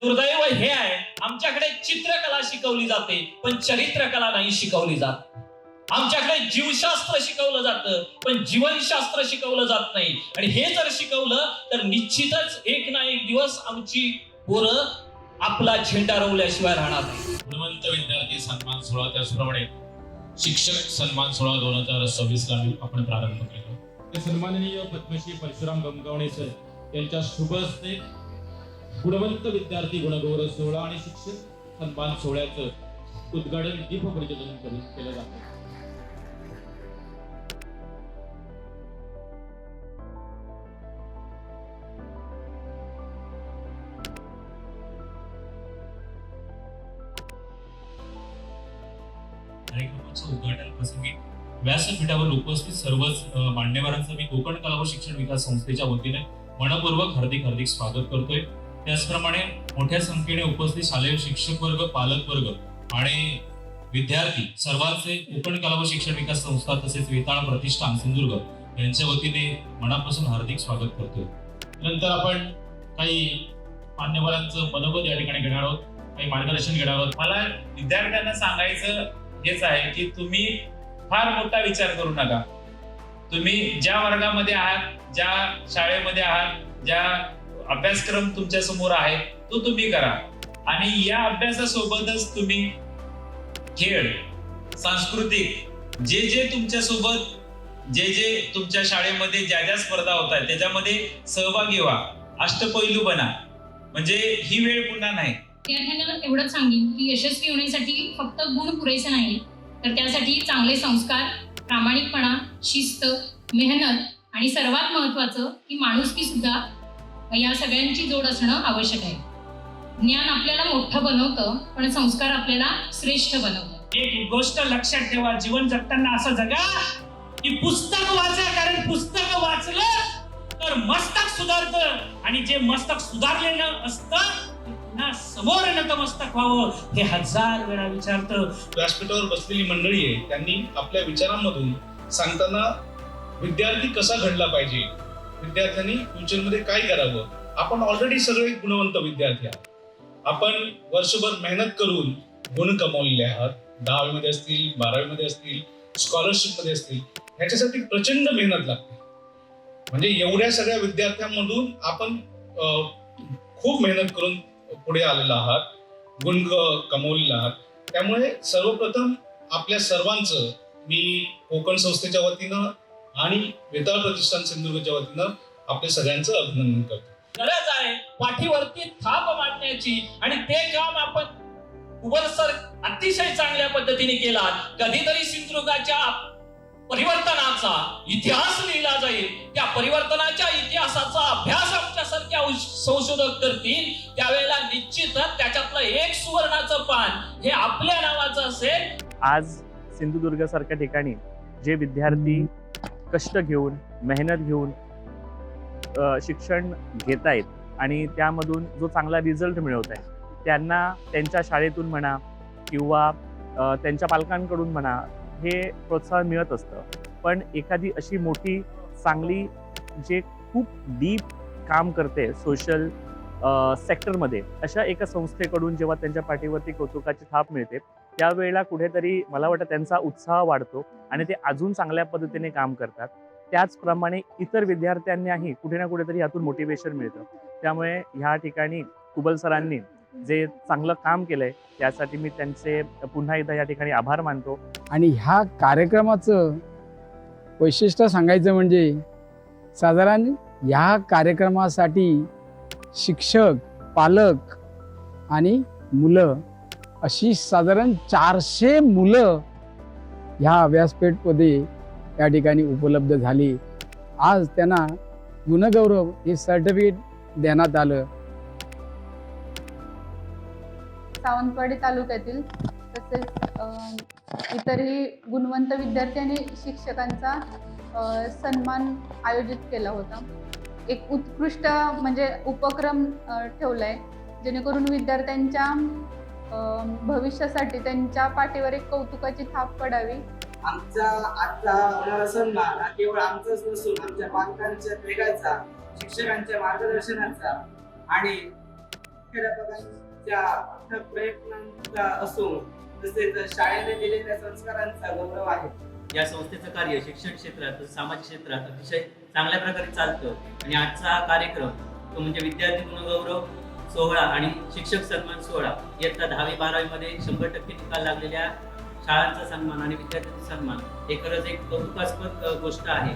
दुर्दैव हे आहे, आमच्याकडे चित्रकला शिकवली जाते पण चरित्रकला नाही शिकवली जात. आमच्याकडे जीवशास्त्र शिकवलं जातं पण जीवनशास्त्र शिकवलं जात नाही. आणि हे जर शिकवलं तर निश्चितच एक ना एक दिवस आमची पोरं आपला झेंडा रोवल्याशिवाय राहणार नाही. गुणवंत विद्यार्थी सन्मान सोहळा, त्याचप्रमाणे शिक्षक सन्मान सोहळा 2026 ला आपण प्रारंभ केला. ते सन्माननीय पद्मश्री परशुराम गंगावणे सर यांच्या शुभ हस्ते गुणवंत विद्यार्थी गुणगौरव सोहळा आणि शिक्षक सन्मान सोहळ्याचं उद्घाटन दीप प्रज्वलन करून केलं जातं. कार्यक्रमाच्या उद्घाटन प्रसंगी व्यासपीठावर उपस्थित सर्वच मान्यवरांचं मी कोकण कला व शिक्षण विकास संस्थेच्या वतीने मनपूर्वक हार्दिक स्वागत करतोय. त्याचप्रमाणे मोठ्या संख्येने उपस्थित शालेय शिक्षक वर्ग, पालक वर्ग आणि विद्यार्थी सर्वांचे कोकण कला व शिक्षण विकास संस्था तसेच वेताळ प्रतिष्ठान सिंधुदुर्ग यांच्या वतीने मनापासून हार्दिक स्वागत करतोय. नंतर आपण काही मान्यवरांचं मनोगत या ठिकाणी घेणार आहोत, काही मार्गदर्शन घेणार आहोत. मला विद्यार्थ्यांना सांगायचं हेच आहे की तुम्ही फार मोठा विचार करू नका. तुम्ही ज्या वर्गामध्ये आहात, ज्या शाळेमध्ये आहात, ज्या अभ्यासक्रम तुमच्या समोर आहे तो तुम्ही करा. आणि या अभ्यासासोबतच तुम्ही खेळ, सांस्कृतिक जे तुमच्या सोबत जे तुमच्या शाळेमध्ये ज्या स्पर्धा होत आहेत त्याच्यामध्ये सहभागी व्हा, अष्टपैलू बना. म्हणजे ही वेळ पुन्हा नाही. विद्यार्थ्यांना एवढंच सांगेन की यशस्वी होण्यासाठी फक्त गुण पुरेसे नाही, तर त्यासाठी चांगले संस्कार, प्रामाणिकपणा, शिस्त, मेहनत आणि सर्वात महत्त्वाचं की माणुसकी सुद्धा या सगळ्यांची जोड असणं आवश्यक आहे. ज्ञान आपल्याला मोठं बनवतं पण संस्कार आपल्याला श्रेष्ठ बनवतं. एक गोष्ट लक्षात ठेवा, जीवन जगताना असं जगा की पुस्तक वाचा, कारण पुस्तक वाचलं तर मस्तक सुधारतं आणि जे मस्तक सुधारलेलं असतं ना समोर नतमस्तक व्हावं हे 1000 वेळा विचारतं. व्यासपीठावर बसलेली मंडळी आहे, त्यांनी आपल्या विचारांमधून सांगताना विद्यार्थी कसा घडला पाहिजे, विद्यार्थ्यांनी फ्युचरमध्ये काय करावं. आपण ऑलरेडी सगळे गुणवंत विद्यार्थी आहात. आपण वर्षभर मेहनत करून गुण कमवलेले आहात. 10वी मध्ये असतील, 12वी मध्ये असतील, स्कॉलरशिप मध्ये असतील. ह्याच्यासाठी प्रचंड मेहनत लागते. म्हणजे एवढ्या सगळ्या विद्यार्थ्यांमधून आपण खूप मेहनत करून पुढे आलेला आहात, गुण कमवलेला आहात. त्यामुळे सर्वप्रथम आपल्या सर्वांचं मी कोकण संस्थेच्या वतीनं आणि वेताळ प्रतिष्ठान सिंधुदुर्गच्या वतीनं आपल्या सगळ्यांचं अभिनंदन करतो. गरज आहे पाठीवरती थाप मारण्याची आणि ते काम आपण कुबल सर अतिशय चांगल्या पद्धतीने केला. कधीतरी सिंधुदुर्गाच्या परिवर्तनाचा इतिहास लिहिला जाईल. त्या परिवर्तनाच्या इतिहासाचा अभ्यास आमच्यासारख्या संशोधक करतील, त्यावेळेला निश्चितच त्याच्यातलं एक सुवर्णाचं पान हे आपल्या नावाचं असेल. आज सिंधुदुर्ग सारख्या ठिकाणी जे विद्यार्थी कष्ट घेऊन, मेहनत घेऊन शिक्षण घेत आहेत आणि त्यामधून जो चांगला रिझल्ट मिळवत आहे, त्यांना त्यांच्या शाळेतून म्हणा किंवा त्यांच्या पालकांकडून म्हणा हे प्रोत्साहन मिळत असतं. पण एखादी अशी मोठी चांगली जे खूप डीप काम करते सोशल सेक्टरमध्ये, अशा एका संस्थेकडून जेव्हा त्यांच्या पाठीवरती कौतुकाची थाप मिळते, त्यावेळेला कुठेतरी मला वाटतं त्यांचा उत्साह वाढतो आणि ते अजून चांगल्या पद्धतीने काम करतात. त्याचप्रमाणे इतर विद्यार्थ्यांनाही कुठे ना कुठेतरी यातून मोटिवेशन मिळतं. त्यामुळे ह्या ठिकाणी कुबल सरांनी जे चांगलं काम केलंय त्यासाठी मी त्यांचे पुन्हा एकदा या ठिकाणी आभार मानतो. आणि ह्या कार्यक्रमाचं वैशिष्ट्य सांगायचं म्हणजे साधारण ह्या कार्यक्रमासाठी शिक्षक, पालक आणि मुलं अशी साधारण 400 मुलं ह्या व्यासपीठामध्ये या ठिकाणी उपलब्ध झाली. आज त्यांना गुणगौरव हे सर्टिफिकेट देण्यात आलं. सावंतवाडी तालुक्यातील तसेच इतरही गुणवंत विद्यार्थी आणि शिक्षकांचा सन्मान आयोजित केला होता. एक उत्कृष्ट म्हणजे उपक्रम ठेवलाय जेणेकरून विद्यार्थ्यांच्या भविष्यासाठी त्यांच्या पाठीवर एक कौतुकाची थाप पडावी. आमचा आजचा सन्मान हा केवळ आमचाच नसून आमच्या पालकांच्या वेगाचा, शिक्षकांच्या मार्गदर्शनाचा आणि मुख्याध्यापकांच्या प्रयत्नांचा असून तसेच शाळेने दिलेल्या संस्कारांचा गौरव आहे. या संस्थेचं कार्य शिक्षण क्षेत्रात सामाजिक क्षेत्रात अतिशय चांगल्या प्रकारे चालतं आणि आजचा हा कार्यक्रम तो म्हणजे विद्यार्थी गुणगौरव सोहळा आणि शिक्षक सन्मान सोहळा इयत्ता 10वी-12वी मध्ये 100% निकाल लागलेल्या शाळांचा सन्मान आणि विद्यार्थ्यांचा सन्मान हे खरंच एक कौतुकास्पद गोष्ट आहे.